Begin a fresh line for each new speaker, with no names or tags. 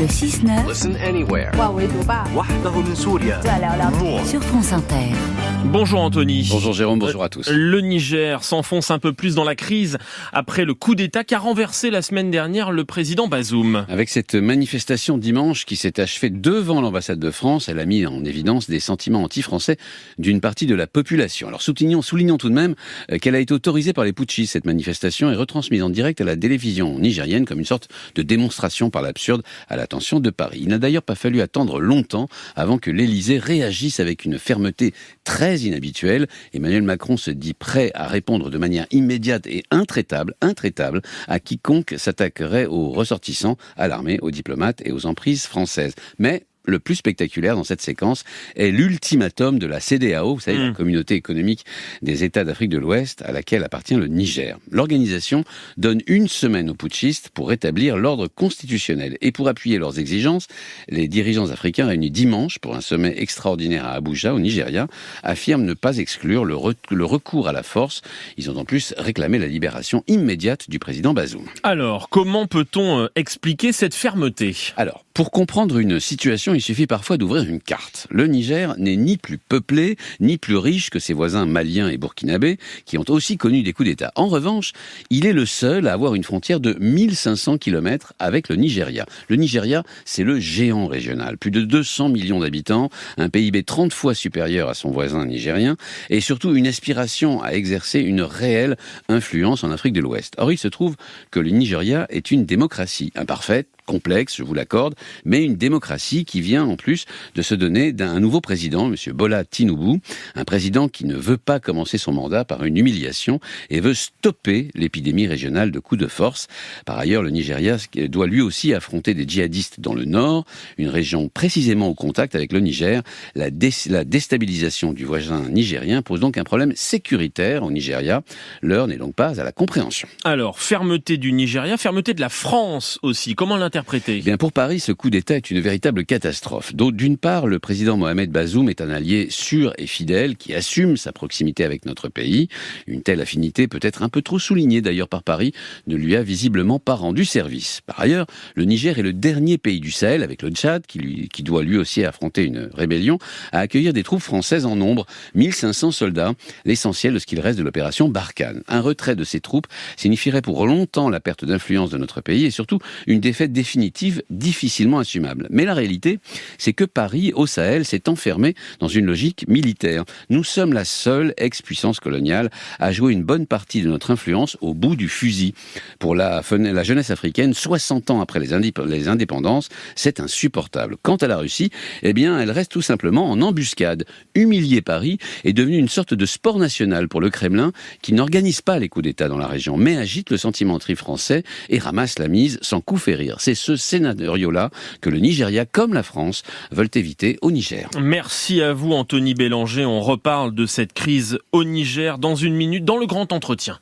Le 6-9
Listen anywhere.
哇，围堵吧，
وحده من سوريا.
再聊聊。
More.
sur France Inter.
Bonjour Anthony.
Bonjour Jérôme, bonjour à tous.
Le Niger s'enfonce un peu plus dans la crise après le coup d'État qu'a renversé la semaine dernière le président Bazoum.
Avec cette manifestation dimanche qui s'est achevée devant l'ambassade de France, elle a mis en évidence des sentiments anti-français d'une partie de la population. Alors soulignons tout de même qu'elle a été autorisée par les putschistes, cette manifestation, et retransmise en direct à la télévision nigérienne comme une sorte de démonstration par l'absurde à l'attention de Paris. Il n'a d'ailleurs pas fallu attendre longtemps avant que l'Élysée réagisse avec une fermeté très inhabituelle. Emmanuel Macron se dit prêt à répondre de manière immédiate et intraitable à quiconque s'attaquerait aux ressortissants, à l'armée, aux diplomates et aux emprises françaises. Mais le plus spectaculaire dans cette séquence est l'ultimatum de la CEDEAO, vous savez, la communauté économique des États d'Afrique de l'Ouest, à laquelle appartient le Niger. L'organisation donne une semaine aux putschistes pour rétablir l'ordre constitutionnel. Et pour appuyer leurs exigences, les dirigeants africains réunis dimanche pour un sommet extraordinaire à Abuja, au Nigeria, affirment ne pas exclure le recours à la force. Ils ont en plus réclamé la libération immédiate du président Bazoum.
Alors, comment peut-on expliquer cette fermeté ?
Alors, pour comprendre une situation, il suffit parfois d'ouvrir une carte. Le Niger n'est ni plus peuplé, ni plus riche que ses voisins maliens et burkinabés, qui ont aussi connu des coups d'État. En revanche, il est le seul à avoir une frontière de 1500 km avec le Nigeria. Le Nigeria, c'est le géant régional. Plus de 200 millions d'habitants, un PIB 30 fois supérieur à son voisin nigérien, et surtout une aspiration à exercer une réelle influence en Afrique de l'Ouest. Or, il se trouve que le Nigeria est une démocratie imparfaite, complexe, je vous l'accorde, mais une démocratie qui vient en plus de se donner d'un nouveau président, M. Bola Tinubu, un président qui ne veut pas commencer son mandat par une humiliation et veut stopper l'épidémie régionale de coups de force. Par ailleurs, le Nigeria doit lui aussi affronter des djihadistes dans le nord, une région précisément au contact avec le Niger. La déstabilisation du voisin nigérien pose donc un problème sécuritaire au Nigeria. L'heure n'est donc pas à la compréhension.
Alors, fermeté du Nigeria, fermeté de la France aussi. Comment l'interpréter ?
Eh bien, pour Paris, ce coup d'État est une véritable catastrophe. D'une part, le président Mohamed Bazoum est un allié sûr et fidèle qui assume sa proximité avec notre pays. Une telle affinité, peut-être un peu trop soulignée d'ailleurs par Paris, ne lui a visiblement pas rendu service. Par ailleurs, le Niger est le dernier pays du Sahel, avec le Tchad, qui doit lui aussi affronter une rébellion, à accueillir des troupes françaises en nombre, 1500 soldats, l'essentiel de ce qu'il reste de l'opération Barkhane. Un retrait de ces troupes signifierait pour longtemps la perte d'influence de notre pays et surtout une défaite définitive difficilement assumable. Mais la réalité, c'est que Paris, au Sahel, s'est enfermé dans une logique militaire. Nous sommes la seule ex-puissance coloniale à jouer une bonne partie de notre influence au bout du fusil. Pour la jeunesse africaine, 60 ans après les indépendances, c'est insupportable. Quant à la Russie, eh bien, elle reste tout simplement en embuscade. Humilier Paris est devenu une sorte de sport national pour le Kremlin, qui n'organise pas les coups d'État dans la région, mais agite le sentiment tri-français et ramasse la mise sans coup férir. C'est ce scénario-là que le Nigeria, comme la France, veulent éviter au Niger.
Merci à vous Anthony Bélanger. On reparle de cette crise au Niger dans une minute dans le grand entretien.